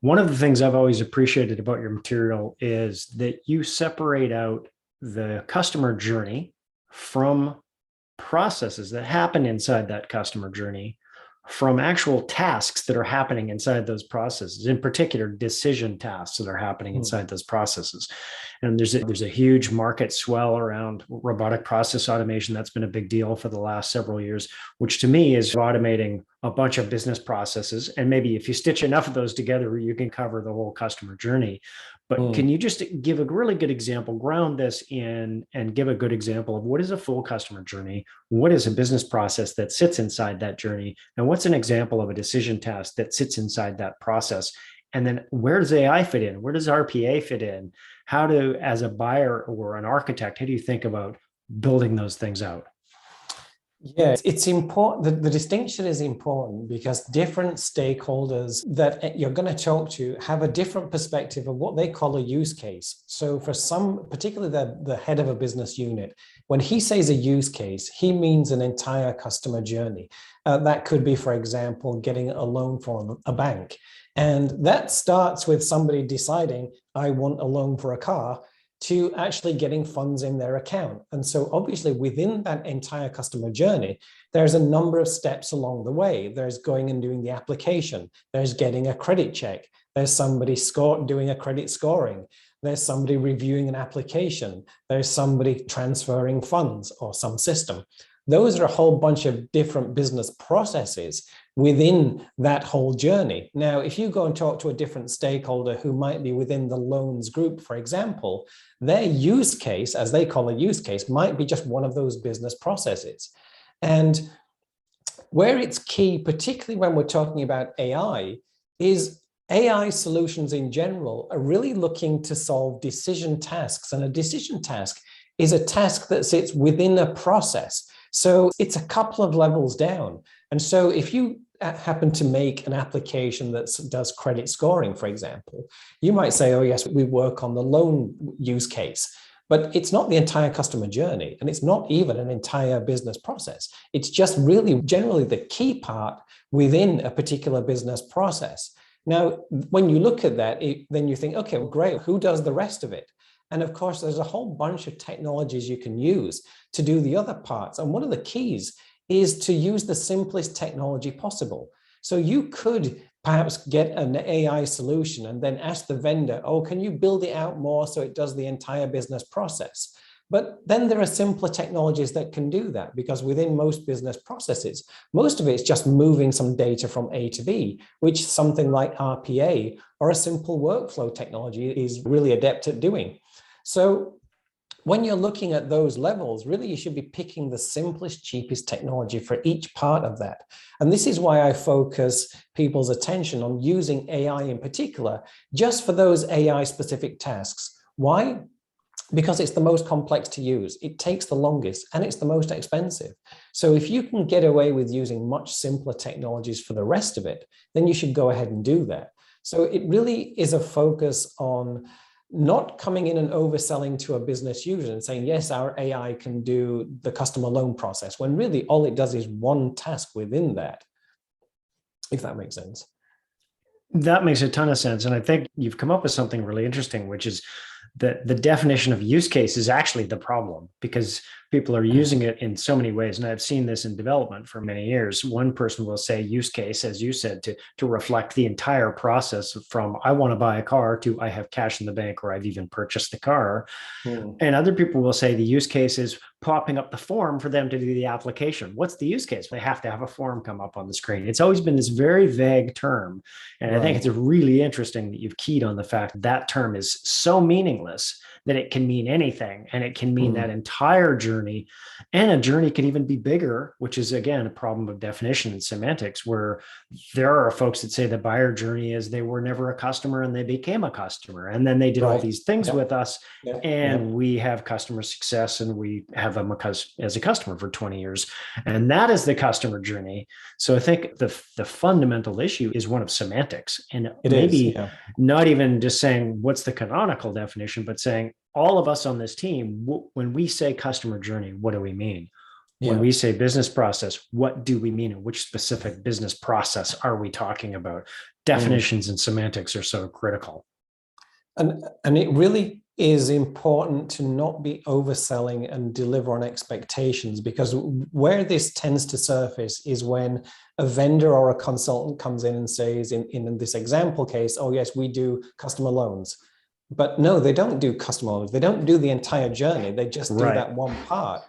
One of the things I've always appreciated about your material is that you separate out the customer journey from processes that happen inside that customer journey from actual tasks that are happening inside those processes, in particular decision tasks that are happening Hmm. inside those processes. And there's a huge market swell around robotic process automation. That's been a big deal for the last several years, which to me is automating a bunch of business processes. And maybe if you stitch enough of those together, you can cover the whole customer journey. But can Hmm. you just give a really good example, ground this in, and give a good example of what is a full customer journey? What is a business process that sits inside that journey? And what's an example of a decision task that sits inside that process? And then where does AI fit in? Where does RPA fit in? How do, as a buyer or an architect, how do you think about building those things out? Yeah, it's important. The distinction is important because different stakeholders that you're going to talk to have a different perspective of what they call a use case. So for some, particularly the head of a business unit, when he says a use case, he means an entire customer journey. That could be, for example, getting a loan from a bank. And that starts with somebody deciding, I want a loan for a car, to actually getting funds in their account. And so obviously within that entire customer journey, there's a number of steps along the way. There's going and doing the application. There's getting a credit check. There's somebody doing a credit scoring. There's somebody reviewing an application. There's somebody transferring funds or some system. Those are a whole bunch of different business processes within that whole journey. Now, if you go and talk to a different stakeholder who might be within the loans group, for example, their use case, as they call a use case, might be just one of those business processes. And where it's key, particularly when we're talking about AI, is AI solutions in general are really looking to solve decision tasks. And a decision task is a task that sits within a process. So it's a couple of levels down. And so if you happen to make an application that does credit scoring, for example, you might say, oh, yes, we work on the loan use case. But it's not the entire customer journey, and it's not even an entire business process. It's just really generally the key part within a particular business process. Now, when you look at that, then you think, okay, well, great, who does the rest of it? And of course, there's a whole bunch of technologies you can use to do the other parts. And one of the keys is to use the simplest technology possible. So you could perhaps get an AI solution and then ask the vendor, oh, can you build it out more so it does the entire business process? But then there are simpler technologies that can do that, because within most business processes, most of it's just moving some data from A to B, which something like RPA or a simple workflow technology is really adept at doing. So when you're looking at those levels, really you should be picking the simplest, cheapest technology for each part of that. And this is why I focus people's attention on using AI in particular, just for those AI specific tasks. Why? Because it's the most complex to use. It takes the longest and it's the most expensive. So if you can get away with using much simpler technologies for the rest of it, then you should go ahead and do that. So it really is a focus on not coming in and overselling to a business user and saying, yes, our AI can do the customer loan process, when really all it does is one task within that, if that makes sense. That makes a ton of sense. And I think you've come up with something really interesting, which is that the definition of use case is actually the problem, because people are using it in so many ways. And I've seen this in development for many years. One person will say use case, as you said, to reflect the entire process from I want to buy a car to I have cash in the bank or I've even purchased the car. Hmm. And other people will say the use case is popping up the form for them to do the application. What's the use case? They have to have a form come up on the screen. It's always been this very vague term. And I think it's Right. really interesting that you've keyed on the fact that that term is so meaningless that it can mean anything, and it can mean that Hmm. entire journey. And a journey can even be bigger, which is, again, a problem of definition and semantics, where there are folks that say the buyer journey is they were never a customer and they became a customer. And then they did all Right. these things Yep. with us, Yep. Yep. and we have customer success and we have them as a customer for 20 years. And that is the customer journey. So I think the fundamental issue is one of semantics, and It is. maybe Yeah. not even just saying what's the canonical definition, but saying all of us on this team, when we say customer journey, what do we mean? When Yeah. we say business process, what do we mean? And which specific business process are we talking about? Definitions and semantics are so critical. And it really is important to not be overselling and deliver on expectations, because where this tends to surface is when a vendor or a consultant comes in and says, in this example case, oh yes, we do customer loans. But no, they don't do customer loans. They don't do the entire journey. They just do that one part.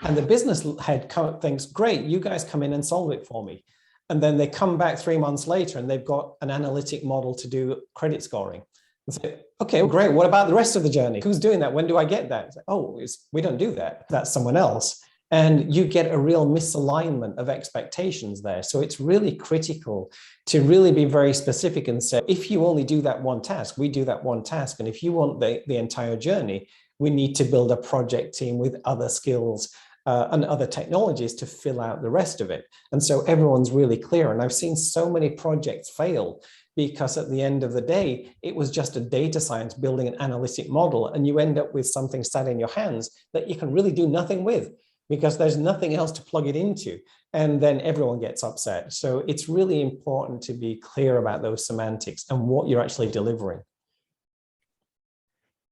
And the business head thinks, great, you guys come in and solve it for me. And then they come back 3 months later and they've got an analytic model to do credit scoring. And say, okay, well, great. What about the rest of the journey? Who's doing that? When do I get that? It's like, oh, we don't do that. That's someone else. And you get a real misalignment of expectations there. So it's really critical to really be very specific and say, if you only do that one task, we do that one task. And if you want the entire journey, we need to build a project team with other skills and other technologies to fill out the rest of it. And so everyone's really clear. And I've seen so many projects fail because at the end of the day, it was just a data science building an analytic model, and you end up with something sat in your hands that you can really do nothing with because there's nothing else to plug it into. And then everyone gets upset. So it's really important to be clear about those semantics and what you're actually delivering.